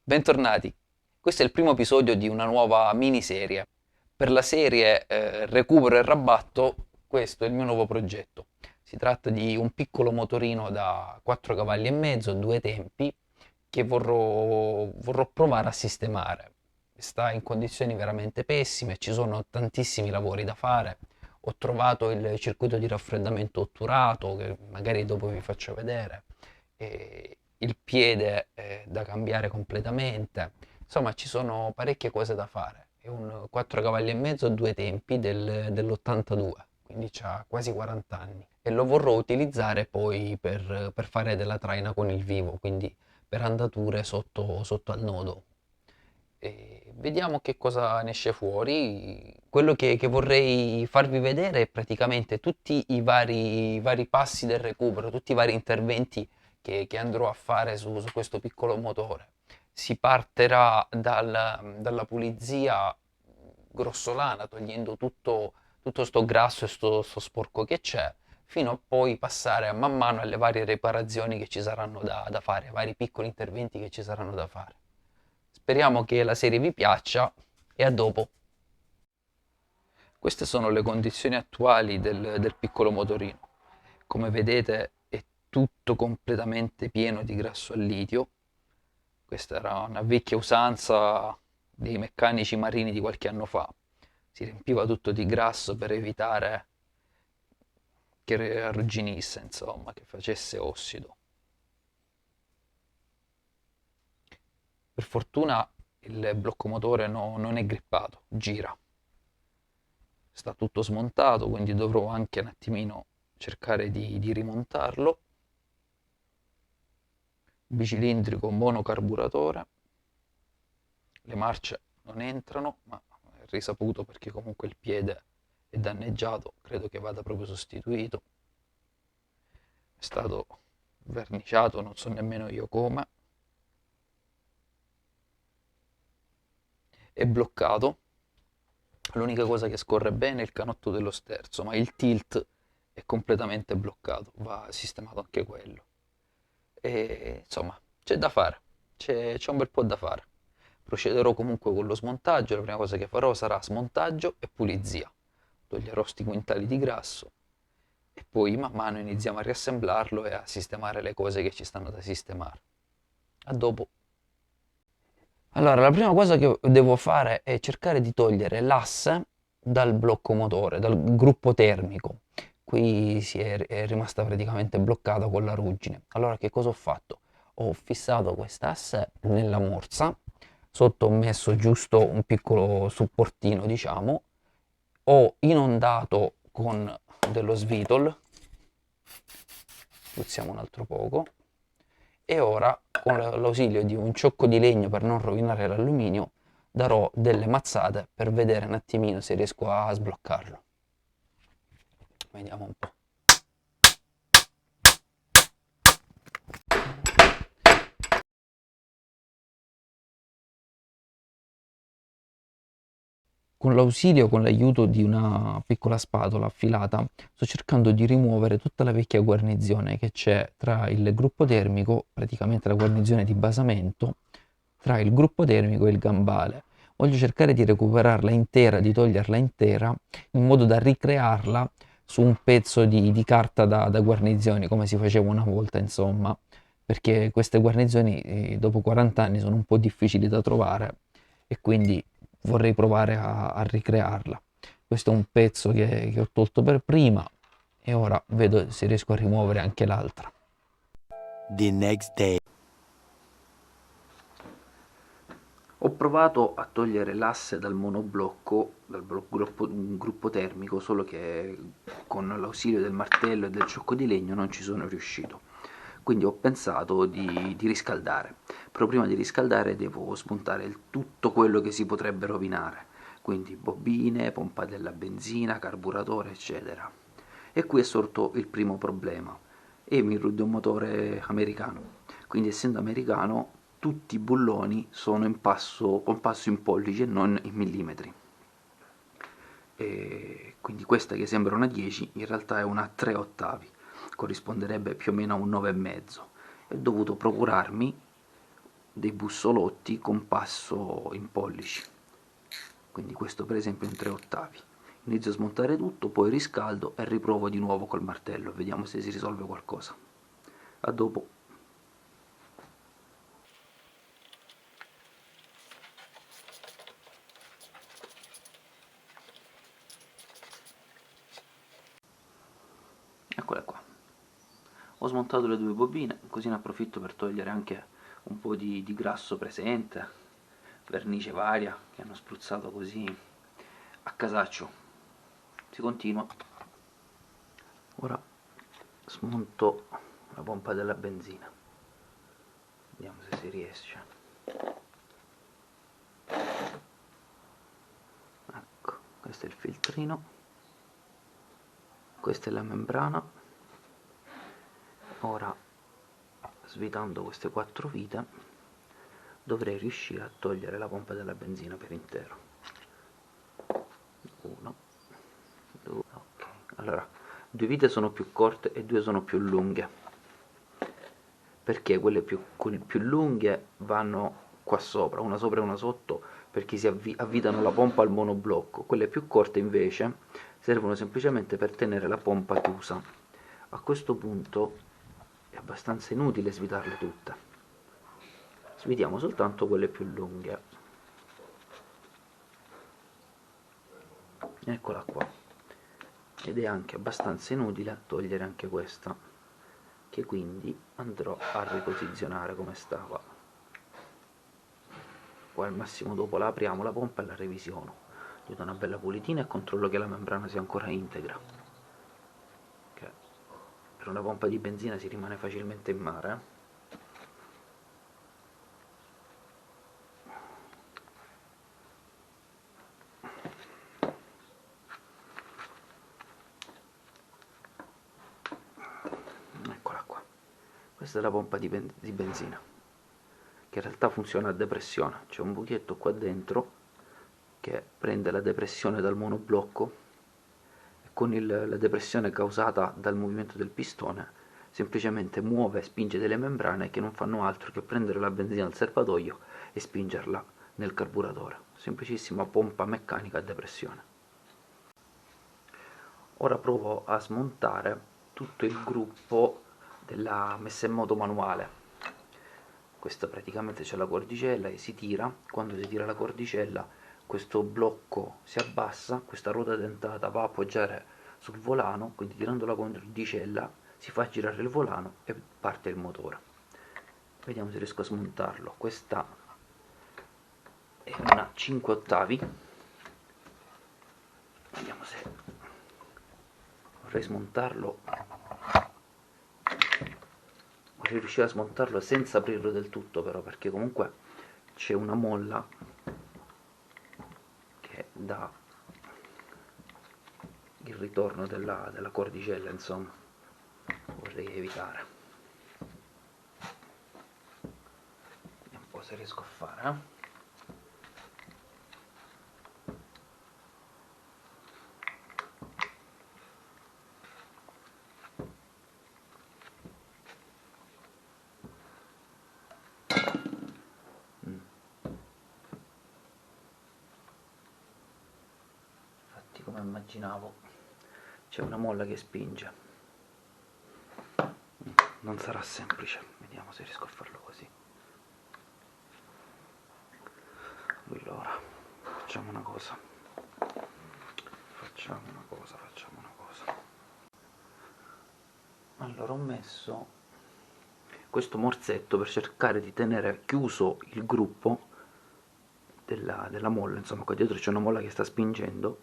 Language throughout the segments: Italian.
Bentornati, questo è il primo episodio di una nuova miniserie. Per la serie Recupero e Rabatto, questo è il mio nuovo progetto. Si tratta di un piccolo motorino da 4 cavalli e mezzo, due tempi, che vorrò provare a sistemare. Sta in condizioni veramente pessime, ci sono tantissimi lavori da fare. Ho trovato il circuito di raffreddamento otturato, che magari dopo vi faccio vedere, il piede da cambiare completamente. Insomma, ci sono parecchie cose da fare. È un 4 cavalli e mezzo a due tempi dell'82, quindi ha quasi 40 anni. E lo vorrò utilizzare poi per fare della traina con il vivo, quindi per andature sotto al nodo. E vediamo che cosa ne esce fuori. Quello che vorrei farvi vedere è praticamente tutti i vari passi del recupero, tutti i vari interventi che andrò a fare su questo piccolo motore. Si partirà dalla pulizia grossolana, togliendo tutto sto grasso e sto sporco che c'è, fino a poi passare a man mano alle varie riparazioni che ci saranno da fare, ai vari piccoli interventi che ci saranno da fare. Speriamo che la serie vi piaccia e a dopo. Queste sono le condizioni attuali del piccolo motorino. Come vedete è tutto completamente pieno di grasso al litio. Questa era una vecchia usanza dei meccanici marini di qualche anno fa. Si riempiva tutto di grasso per evitare che arrugginisse, insomma, che facesse ossido. Per fortuna il blocco motore non è grippato, gira. Sta tutto smontato, quindi dovrò anche un attimino cercare di rimontarlo. Bicilindrico monocarburatore. Le marce non entrano, ma è risaputo perché comunque il piede è danneggiato, credo che vada proprio sostituito. È stato verniciato, non so nemmeno io come. È bloccato. L'unica cosa che scorre bene è il canotto dello sterzo, ma il tilt è completamente bloccato, va sistemato anche quello. E insomma, c'è da fare, c'è un bel po' da fare. Procederò comunque con lo smontaggio, la prima cosa che farò sarà smontaggio e pulizia. Toglierò sti quintali di grasso e poi man mano iniziamo a riassemblarlo e a sistemare le cose che ci stanno da sistemare. A dopo. Allora, la prima cosa che devo fare è cercare di togliere l'asse dal blocco motore, dal gruppo termico. Qui è rimasta praticamente bloccata con la ruggine. Allora, che cosa ho fatto? Ho fissato quest'asse nella morsa, sotto ho messo giusto un piccolo supportino, diciamo, ho inondato con dello svitol, spruzziamo un altro poco, e ora con l'ausilio di un ciocco di legno per non rovinare l'alluminio darò delle mazzate per vedere un attimino se riesco a sbloccarlo. Vediamo un po'. Con l'ausilio, con l'aiuto di una piccola spatola affilata, sto cercando di rimuovere tutta la vecchia guarnizione che c'è tra il gruppo termico, praticamente la guarnizione di basamento, tra il gruppo termico e il gambale. Voglio cercare di recuperarla intera, di toglierla intera, in modo da ricrearla su un pezzo di carta da guarnizioni, come si faceva una volta, insomma, perché queste guarnizioni dopo 40 anni sono un po' difficili da trovare e quindi vorrei provare a ricrearla. Questo è un pezzo che ho tolto per prima e ora vedo se riesco a rimuovere anche l'altra. The next day. Ho provato a togliere l'asse dal monoblocco, gruppo termico, solo che con l'ausilio del martello e del ciocco di legno non ci sono riuscito. Quindi ho pensato di riscaldare. Però prima di riscaldare devo spuntare tutto quello che si potrebbe rovinare. Quindi bobine, pompa della benzina, carburatore, eccetera. E qui è sorto il primo problema. Emirud è un motore americano. Quindi essendo americano tutti i bulloni sono con passo in pollici e non in millimetri. E quindi questa che sembra una 10 in realtà è una 3 ottavi, corrisponderebbe più o meno a un 9,5. Ho dovuto procurarmi dei bussolotti con passo in pollici, quindi questo per esempio in 3 ottavi. Inizio a smontare tutto, poi riscaldo e riprovo di nuovo col martello, vediamo se si risolve qualcosa. A dopo. Eccole qua. Ho smontato le 2 bobine, così ne approfitto per togliere anche un po' di grasso presente, vernice varia che hanno spruzzato così a casaccio. Si continua. Ora smonto la pompa della benzina, vediamo se si riesce. Ecco, questo è il filtrino, questa è la membrana. Ora, svitando queste 4 vite, dovrei riuscire a togliere la pompa della benzina per intero. 1, 2, ok. Allora, 2 vite sono più corte e 2 sono più lunghe, perché quelle più lunghe vanno qua sopra, una sopra e una sotto, perché si avvitano la pompa al monoblocco. Quelle più corte invece servono semplicemente per tenere la pompa chiusa. A questo punto è abbastanza inutile svitarle tutte, svitiamo soltanto quelle più lunghe. Eccola qua. Ed è anche abbastanza inutile togliere anche questa, che quindi andrò a riposizionare come stava. Poi al massimo dopo la apriamo la pompa e la revisiono, gli do una bella pulitina e controllo che la membrana sia ancora integra, che per una pompa di benzina si rimane facilmente in mare. Eccola qua, questa è la pompa di benzina, che in realtà funziona a depressione. C'è un buchetto qua dentro che prende la depressione dal monoblocco e con la depressione causata dal movimento del pistone semplicemente muove e spinge delle membrane che non fanno altro che prendere la benzina dal serbatoio e spingerla nel carburatore. Semplicissima pompa meccanica a depressione. Ora provo a smontare tutto il gruppo della messa in moto manuale. Questa praticamente c'è la cordicella e si tira. Quando si tira la cordicella questo blocco si abbassa, questa ruota dentata va a appoggiare sul volano, quindi tirando la cordicella si fa girare il volano e parte il motore. Vediamo se riesco a smontarlo. Questa è una 5 ottavi, vediamo se vorrei smontarlo, vorrei riuscire a smontarlo senza aprirlo del tutto però, perché comunque c'è una molla che dà il ritorno della cordicella, insomma vorrei evitare. Vediamo un po' se riesco a fare, infatti come immaginavo c'è una molla che spinge. Non sarà semplice, vediamo se riesco a farlo così. Allora, facciamo una cosa. Allora ho messo questo morsetto per cercare di tenere chiuso il gruppo della molla, insomma qua dietro c'è una molla che sta spingendo,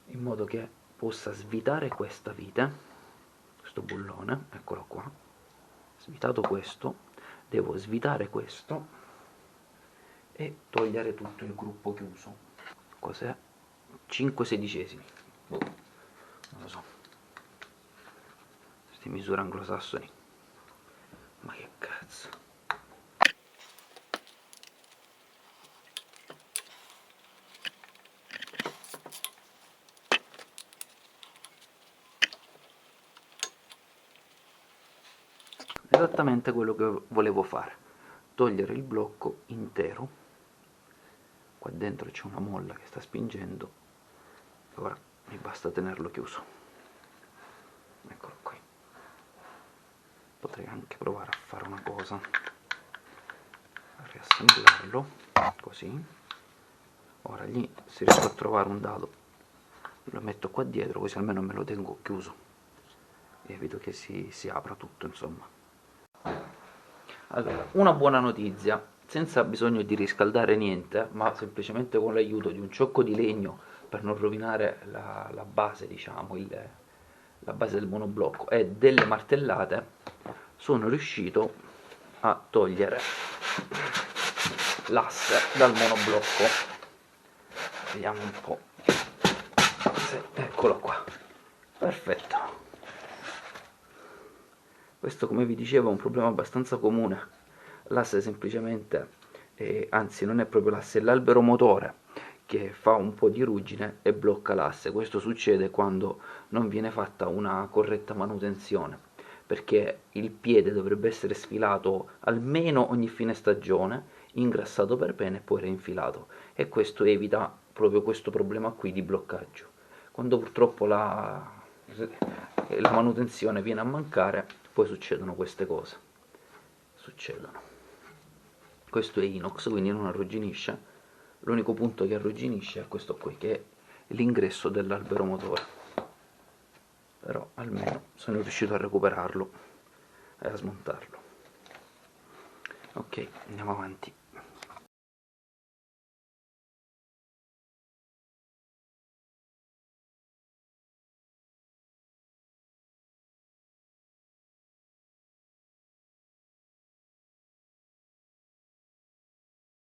in modo che possa svitare questa vite, questo bullone, eccolo qua. Svitato questo, devo svitare questo e togliere tutto il gruppo chiuso. Cos'è? 5/16, non lo so, queste misure anglosassoni, ma che cazzo. Esattamente quello che volevo fare. togliere il blocco intero. Qua dentro c'è una molla che sta spingendo, ora mi basta tenerlo chiuso. Eccolo qui. Potrei anche provare a fare una cosa, a riassemblarlo così. Ora lì, se riesco a trovare un dado, lo metto qua dietro, così almeno me lo tengo chiuso e evito che si apra tutto, insomma. Allora, una buona notizia: senza bisogno di riscaldare niente, ma semplicemente con l'aiuto di un ciocco di legno per non rovinare la base, diciamo, la base del monoblocco, e delle martellate, sono riuscito a togliere l'asse dal monoblocco. Vediamo un po'. Eccolo qua, perfetto. Questo, come vi dicevo, è un problema abbastanza comune. L'asse semplicemente, anzi non è proprio l'asse, è l'albero motore che fa un po' di ruggine e blocca l'asse. Questo succede quando non viene fatta una corretta manutenzione, perché il piede dovrebbe essere sfilato almeno ogni fine stagione, ingrassato per bene e poi reinfilato, e questo evita proprio questo problema qui di bloccaggio. Quando purtroppo la manutenzione viene a mancare, poi succedono queste cose. Questo è inox, quindi non arrugginisce. L'unico punto che arrugginisce è questo qui, che è l'ingresso dell'albero motore, però almeno sono riuscito a recuperarlo e a smontarlo. Ok, andiamo avanti.